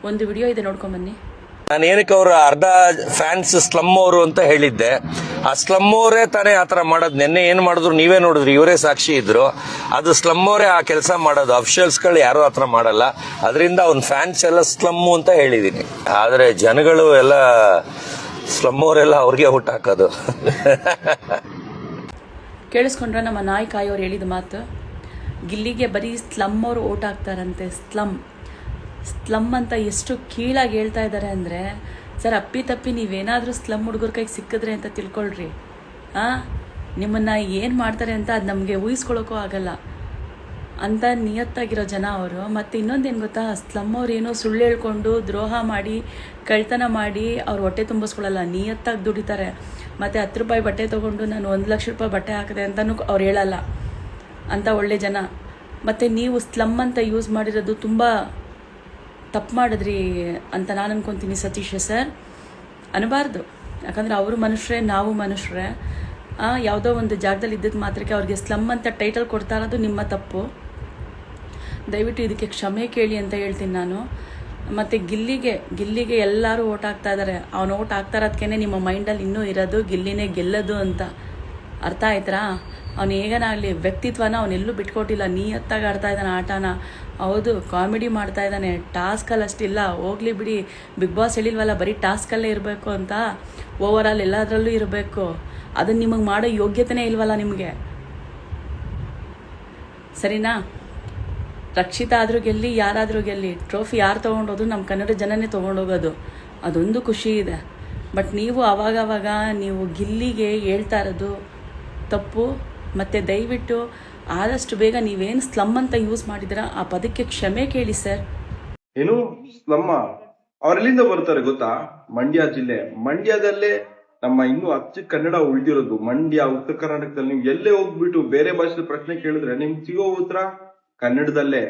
ಒಂದು ವಿಡಿಯೋ ಇದೆ, ನೋಡ್ಕೊಂಬನ್ನಿ. ನಾನು ಏನಕ್ಕೆ ಅವ್ರ ಅರ್ಧ ಫ್ಯಾನ್ಸ್ ಸ್ಲಮ್ ಅವರು ಅಂತ ಹೇಳಿದ್ದೆ. ಆ ಸ್ಲಮ್ ಅವರೇ ತಾನೇ ಆತರ ಮಾಡೋದು. ನಿನ್ನೆ ಏನ್ ಮಾಡಿದ್ರು ನೀವೇ ನೋಡಿದ್ರಿ, ಇವರೇ ಸಾಕ್ಷಿ ಇದ್ರು. ಅದು ಸ್ಲಮ್ ಅವರೇ ಆ ಕೆಲಸ ಮಾಡೋದು, ಅಫಿಷಿಯಲ್ಸ್ಗಳು ಯಾರು ಆತರ ಮಾಡಲ್ಲ. ಅದರಿಂದ ಅವ್ನ ಫ್ಯಾನ್ಸ್ ಎಲ್ಲ ಸ್ಲಮ್ ಅಂತ ಹೇಳಿದೀನಿ. ಆದ್ರೆ ಜನಗಳು ಎಲ್ಲ ಸ್ಲಮ್ ಅವರೆಲ್ಲ ಅವ್ರಿಗೆ ಹುಟ್ಟು ಹಾಕೋದು. ಕೇಳಿಸ್ಕೊಂಡ್ರೆ ನಮ್ಮ ನಾಯಿ ಕಾಯೋರು ಹೇಳಿದ ಮಾತು, ಗಿಲ್ಲಿಗೆ ಬರೀ ಸ್ಲಮ್ ಅವರು ಓಟ್ ಹಾಕ್ತಾರಂತೆ. ಸ್ಲಮ್ ಅಂತ ಎಷ್ಟು ಕೀಳಾಗಿ ಹೇಳ್ತಾ ಇದ್ದಾರೆ ಅಂದರೆ, ಸರ್ ಅಪ್ಪಿ ನೀವೇನಾದರೂ ಸ್ಲಮ್ ಹುಡುಗರ ಕೈಗೆ ಸಿಕ್ಕಿದ್ರೆ ಅಂತ ತಿಳ್ಕೊಳ್ರಿ. ನಿಮ್ಮನ್ನು ಏನು ಮಾಡ್ತಾರೆ ಅಂತ ಅದು ನಮಗೆ ಊಹಿಸ್ಕೊಳ್ಳೋಕ್ಕೂ ಆಗಲ್ಲ ಅಂತ ನಿಯತ್ತಾಗಿರೋ ಜನ ಅವರು. ಮತ್ತು ಇನ್ನೊಂದೇನು ಗೊತ್ತಾ, ಸ್ಲಮ್ ಅವ್ರು ಏನೋ ಸುಳ್ಳು ಹೇಳ್ಕೊಂಡು ದ್ರೋಹ ಮಾಡಿ ಕಳ್ತನ ಮಾಡಿ ಅವ್ರು ಹೊಟ್ಟೆ ತುಂಬಿಸ್ಕೊಳ್ಳಲ್ಲ, ನಿಯತ್ತಾಗಿ ದುಡಿತಾರೆ. ಮತ್ತು 10 ರೂಪಾಯಿ ಬಟ್ಟೆ ತೊಗೊಂಡು ನಾನು 1 ಲಕ್ಷ ರೂಪಾಯಿ ಬಟ್ಟೆ ಹಾಕಿದೆ ಅಂತಲೂ ಅವ್ರು ಹೇಳಲ್ಲ. ಅಂತ ಒಳ್ಳೆ ಜನ. ಮತ್ತು ನೀವು ಸ್ಲಮ್ ಅಂತ ಯೂಸ್ ಮಾಡಿರೋದು ತುಂಬ ತಪ್ಪು ಮಾಡಿದ್ರಿ ಅಂತ ನಾನು ಅನ್ಕೊತೀನಿ ಸತೀಶ್ ಸರ್. ಅನ್ನಬಾರ್ದು, ಯಾಕಂದರೆ ಅವರು ಮನುಷ್ಯರೇ, ನಾವು ಮನುಷ್ಯರೇ. ಯಾವುದೋ ಒಂದು ಜಾಗದಲ್ಲಿ ಇದ್ದಿದ್ದು ಮಾತ್ರಕ್ಕೆ ಅವ್ರಿಗೆ ಸ್ಲಮ್ ಅಂತ ಟೈಟಲ್ ಕೊಡ್ತಾ ಇರೋದು ನಿಮ್ಮ ತಪ್ಪು. ದಯವಿಟ್ಟು ಇದಕ್ಕೆ ಕ್ಷಮೆ ಕೇಳಿ ಅಂತ ಹೇಳ್ತೀನಿ ನಾನು. ಮತ್ತು ಗಿಲ್ಲಿಗೆ ಎಲ್ಲರೂ ಓಟ್ ಹಾಕ್ತಾ ಇದ್ದಾರೆ. ಅವನು ಓಟ್ ಹಾಕ್ತಾ ಇರೋದಕ್ಕೇ ನಿಮ್ಮ ಮೈಂಡಲ್ಲಿ ಇನ್ನೂ ಇರೋದು ಗಿಲ್ಲಿನೇ ಗೆಲ್ಲೋದು ಅಂತ. ಅರ್ಥ ಆಯ್ತಾ? ಅವನು ಹೇಗನಾಗಲಿ ವ್ಯಕ್ತಿತ್ವನ ಅವನೆಲ್ಲೂ ಬಿಟ್ಕೊಟ್ಟಿಲ್ಲ, ನಿಯತ್ತಾಗಿ ಆಡ್ತಾ ಇದ್ದಾನೆ ಆಟನ. ಹೌದು, ಕಾಮಿಡಿ ಮಾಡ್ತಾ ಇದ್ದಾನೆ, ಟಾಸ್ಕಲ್ಲಿ ಅಷ್ಟಿಲ್ಲ. ಹೋಗ್ಲಿ ಬಿಡಿ, ಬಿಗ್ ಬಾಸ್ ಹೇಳಿಲ್ವಲ್ಲ ಬರೀ ಟಾಸ್ಕಲ್ಲೇ ಇರಬೇಕು ಅಂತ. ಓವರ್ ಆಲ್ ಎಲ್ಲದರಲ್ಲೂ ಇರಬೇಕು. ಅದನ್ನು ನಿಮಗೆ ಮಾಡೋ ಯೋಗ್ಯತೆನೇ ಇಲ್ವಲ್ಲ ನಿಮಗೆ, ಸರಿನಾ? ರಕ್ಷಿತಾ ಆದರೂ ಗೆಲ್ಲಿ, ಯಾರಾದರೂ ಗೆಲ್ಲಿ, ಟ್ರೋಫಿ ಯಾರು ತೊಗೊಂಡೋದು ನಮ್ಮ ಕನ್ನಡ ಜನನೇ ತೊಗೊಂಡೋಗೋದು. ಅದೊಂದು ಖುಷಿ ಇದೆ. ಬಟ್ ನೀವು ಅವಾಗವಾಗ ನೀವು ಗಿಲ್ಲಿಗೆ ಹೇಳ್ತಾ ಇರೋದು ತಪ್ಪು. ಮತ್ತು ದಯವಿಟ್ಟು ಆದಷ್ಟು ಬೇಗ ನೀವೇನು ಸ್ಲಮ್ ಅಂತ ಯೂಸ್ ಮಾಡಿದ್ರ ಆ ಪದಕ್ಕೆ ಕ್ಷಮೆ ಕೇಳಿ ಸರ್. ಏನು ಸ್ಲಮ್ಮ? ಅವರೆಲ್ಲಿಂದ ಬರ್ತಾರೆ ಗೊತ್ತಾ? ಮಂಡ್ಯ ಜಿಲ್ಲೆ. ಮಂಡ್ಯದಲ್ಲೇ ನಮ್ಮ ಇನ್ನೂ ಅಚ್ಚ ಕನ್ನಡ ಉಳಿದಿರೋದು. ಮಂಡ್ಯ, ಉತ್ತರ ಕರ್ನಾಟಕದಲ್ಲಿ ನೀವು ಎಲ್ಲೇ ಹೋಗ್ಬಿಟ್ಟು ಬೇರೆ ಭಾಷೆ ಪ್ರಶ್ನೆ ಕೇಳಿದ್ರೆ ನಿಮ್ಗೆ ಸಿಗೋ ಉತ್ತರ ಕನ್ನಡದಲ್ಲೇ.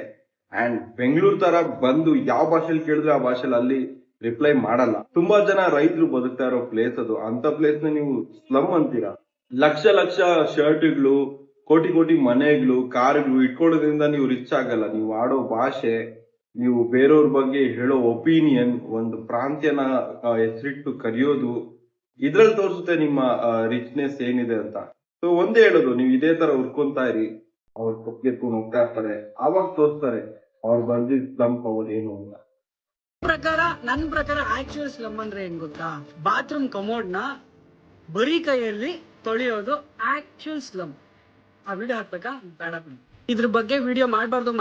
ಅಂಡ್ ಬೆಂಗಳೂರು ತರ ಬಂದು ಯಾವ ಭಾಷೆಯಲ್ಲಿ ಕೇಳಿದ್ರೆ ಆ ಭಾಷೆಲಿ ಅಲ್ಲಿ ರಿಪ್ಲೈ ಮಾಡಲ್ಲ. ತುಂಬಾ ಜನ ರೈತರು ಬದುಕ್ತಾ ಇರೋ ಪ್ಲೇಸ್ ಅದು. ಅಂತ ಪ್ಲೇಸ್ ನ ನೀವು ಸ್ಲಮ್ ಅಂತೀರಾ? ಲಕ್ಷ ಶರ್ಟ್ಗಳು, ಕೋಟಿ ಮನೆಗಳು, ಕಾರ್ಗಳು ಇಟ್ಕೊಳ್ಳೋದ್ರಿಂದ ನೀವು ರಿಚ್ ಆಗಲ್ಲ. ನೀವು ಆಡೋ ಭಾಷೆ, ನೀವು ಬೇರೆಯವ್ರ ಬಗ್ಗೆ ಹೇಳೋ ಒಪಿನಿಯನ್, ಒಂದು ಪ್ರಾಂತ್ಯನ ಹೆಸರಿಟ್ಟು ಕರೆಯೋದು, ಇದ್ರಲ್ಲಿ ತೋರಿಸುತ್ತೆ ನಿಮ್ಮ ರಿಚ್ನೆಸ್ ಏನಿದೆ ಅಂತ. ಸೊ ಒಂದೇ ಹೇಳೋದು, ನೀವು ಇದೇ ತರ ಉರ್ಕೊಂತಾ ಇರಿ, ಅವ್ರು ಕೊಪ್ಗೆತ್ಕೊಂಡು ಹೋಗ್ತಾ ಇರ್ತಾರೆ. ಆವಾಗ ತೋರಿಸ್ತಾರೆ ಅವ್ರು ಬಂದಿದ್ ಸ್ಲಮ್ ಅವ್ರು ಏನು ಅಂತ. ನನ್ನ ಪ್ರಕಾರ ಆಕ್ಚುಯಲ್ ಸ್ಲಮ್ ಅಂದ್ರೆ ಏನ್ ಗೊತ್ತಾ? ಬಾತ್ರೂಮ್ ಕಮೋಡ್ ನ ಬರೀ ಕೈಯಲ್ಲಿ ತೊಳೆಯೋದು ಆಕ್ಚುಯಲ್ ಸ್ಲಮ್. ಆ ವಿಡಿಯೋ ಹಾಕ್ಬೇಕಾ ಬೇಡ? ಇದ್ರ ಬಗ್ಗೆ ವಿಡಿಯೋ ಮಾಡ್ಬಾರ್ದು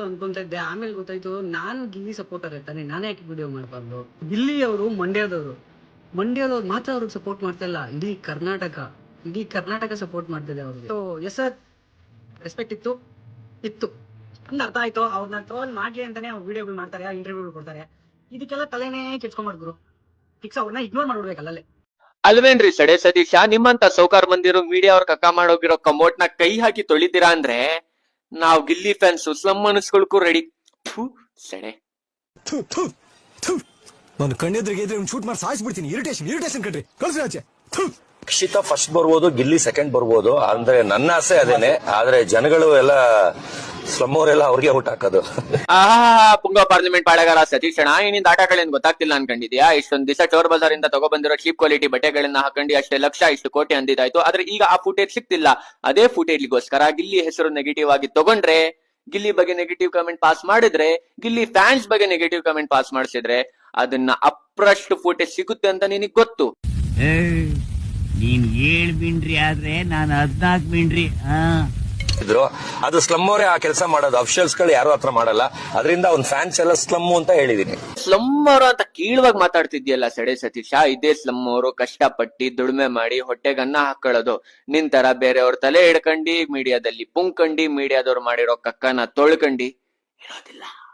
ಅನ್ಕೊಂತ ಇದ್ದೆ. ಆಮೇಲೆ ಗೊತ್ತಾಯ್ತು ನಾನು ಗಿಲ್ಲಿ ಸಪೋರ್ಟರ್ ಇರ್ತಾನೆ, ನಾನೇ ಯಾಕೆ ವಿಡಿಯೋ ಮಾಡ್ಬಾರ್ದು. ಗಿಲ್ಲಿ ಅವರು ಮಂಡ್ಯದವ್ರು ಮಾತ್ರ ಅವ್ರಿಗೆ ಸಪೋರ್ಟ್ ಮಾಡ್ತಾ ಇಲ್ಲ, ಇಡೀ ಕರ್ನಾಟಕ ಸಪೋರ್ಟ್ ಮಾಡ್ತಿದೆ ಅವ್ರಿಗೆ. ಸೊ ಎಸ್ ಸರ್, ರೆಸ್ಪೆಕ್ಟ್ ಇತ್ತು ಅಂದ್ ಅರ್ಥ ಆಯ್ತು. ಅವ್ರನ್ನ ಟ್ರೋಲ್ ಮಾಡ್ಲಿ ಅಂತಾನೆ ಅವ್ರು ವಿಡಿಯೋಗಳು ಮಾಡ್ತಾರೆ, ಇಂಟರ್ವ್ಯೂಗಳು ಕೊಡ್ತಾರೆ. ಇದಕ್ಕೆಲ್ಲ ತಲೆನೇ ಕೆಡ್ಸ್ಕೊಂಡ್ರು. ಫಿಕ್ಸ್ ಅವ್ರನ್ನ ಇಗ್ನೋರ್ ಮಾಡ್ಬಿಡ್ಬೇಕಲ್ಲೇ. ಅಲ್ವೇನ್ರಿ ಸಡೆ ಸತೀಶ, ನಿಮ್ಮಂತ ಸೌಕಾರ ಮಂದಿರು ಮೀಡಿಯಾ ಅವ್ರ ಕಕ್ಕ ಮಾಡೋಗಿರೋ ಕಮೋಟ್ ನ ಕೈ ಹಾಕಿ ತೊಳಿತೀರಾ ಅಂದ್ರೆ ನಾವ್ ಗಿಲ್ಲಿ ಫ್ಯಾನ್ಸ್ ಸ್ಲಮ್ ಅನಿಸ್ಕೊಳ್ಕು ರೆಡಿ. ಸಡೆ ನಾನು ಕಣ್ಣೆದ್ರಿಗೆ ಇದ್ರೆ ಶೂಟ್ ಮಾಡಿ ಸಾಯಿಸ್ಬಿಡ್ತೀನಿ. ಇರಿಟೇಷನ್ ಕಣ್ರಿ, ಕಳ್ಸಿ. ರಕ್ಷಿತಾ ಫಸ್ಟ್ ಬರ್ಬೋದು, ಗಿಲ್ಲಿ ಸೆಕೆಂಡ್ ಬರ್ಬೋದು ಅಂದ್ರೆ ನನ್ನ ಆಸೆ ಅದೇನೆ. ಆದ್ರೆ ಜನಗಳು ಎಲ್ಲ ಸ್ಲಮ್ ಅವರೆಲ್ಲ ಅವ್ರಿಗೆ ಹುಟ್ಟು ಹಾಕೋದು. ಪುಂಗ ಪಾರ್ಲಿಮೆಂಟ್ ಪಾಳೆಗಾರ ಸತೀಶ್ ಅಣ್ಣ, ಏನಿಂದ ಆಟಗಳೇನ್ ಗೊತ್ತಾಗ್ತಿಲ್ಲ ಅನ್ಕೊಂಡಿದ್ಯಾ? ಇಷ್ಟೊಂದ್ ದಿವಸ ಚೋರ್ ಬಜಾರ್ ಇಂದ ತಗೊಬಂದಿರೋ ಚೀಪ್ ಕ್ವಾಲಿಟಿ ಬಟ್ಟೆಗಳನ್ನ ಹಾಕೊಂಡು ಅಷ್ಟೇ ಲಕ್ಷ ಇಷ್ಟು ಕೋಟಿ ಅಂದಿದ್ದಾಯ್ತು. ಆದ್ರೆ ಈಗ ಆ ಫುಟೇಜ್ ಸಿಕ್ತಿಲ್ಲ. ಅದೇ ಫುಟೇಜ್ಗೋಸ್ಕರ ಗಿಲ್ಲಿ ಹೆಸರು ನೆಗೆಟಿವ್ ಆಗಿ ತಗೊಂಡ್ರೆ, ಗಿಲ್ಲಿ ಬಗ್ಗೆ ನೆಗೆಟಿವ್ ಕಮೆಂಟ್ ಪಾಸ್ ಮಾಡಿದ್ರೆ, ಗಿಲ್ಲಿ ಫ್ಯಾನ್ಸ್ ಬಗ್ಗೆ ನೆಗೆಟಿವ್ ಕಮೆಂಟ್ ಪಾಸ್ ಮಾಡಿಸಿದ್ರೆ ಅದನ್ನ ಅಪ್ರಷ್ಟು ಫುಟೇಜ್ ಸಿಗುತ್ತೆ ಅಂತ ನಿನಗ್ ಗೊತ್ತು. ನೀನ್ 7 ಬಿಂಡ್ರಿ ಆದ್ರೆ ನಾನು 14 ಬಿಂಡ್ರಿ. ಅದು ಸ್ಲಮ್ ಅವರೇ ಆ ಕೆಲಸ ಮಾಡೋದು, ಅಫಿಷಿಯಲ್ಸ್ಗಳು ಯಾರು ಆತರ ಮಾಡಲ್ಲ. ಅದರಿಂದ ಅವ್ನ ಫ್ಯಾನ್ಸ್ ಎಲ್ಲ ಸ್ಲಮ್ ಅಂತ ಹೇಳಿದೀನಿ. ಸ್ಲಮ್ ಅವರು ಅಂತ ಕೀಳವಾಗಿ ಮಾತಾಡ್ತಿದ್ಯಲ್ಲ ಸಡೆ ಸತೀಶ. ಇದೇ ಸ್ಲಮ್ ಅವರು ಕಷ್ಟಪಟ್ಟಿ ದುಡಿಮೆ ಮಾಡಿ ಹೊಟ್ಟೆಗನ್ನ ಹಾಕೊಳ್ಳೋದು. ನಿಂತರ ಬೇರೆಯವ್ರ ತಲೆ ಹಿಡ್ಕಂಡಿ ಮೀಡಿಯಾದಲ್ಲಿ ಪುಂಕಂಡಿ, ಮೀಡಿಯಾದವ್ರು ಮಾಡಿರೋ ಕಕ್ಕನ ತೊಳ್ಕಂಡಿ ಇರೋದಿಲ್ಲ.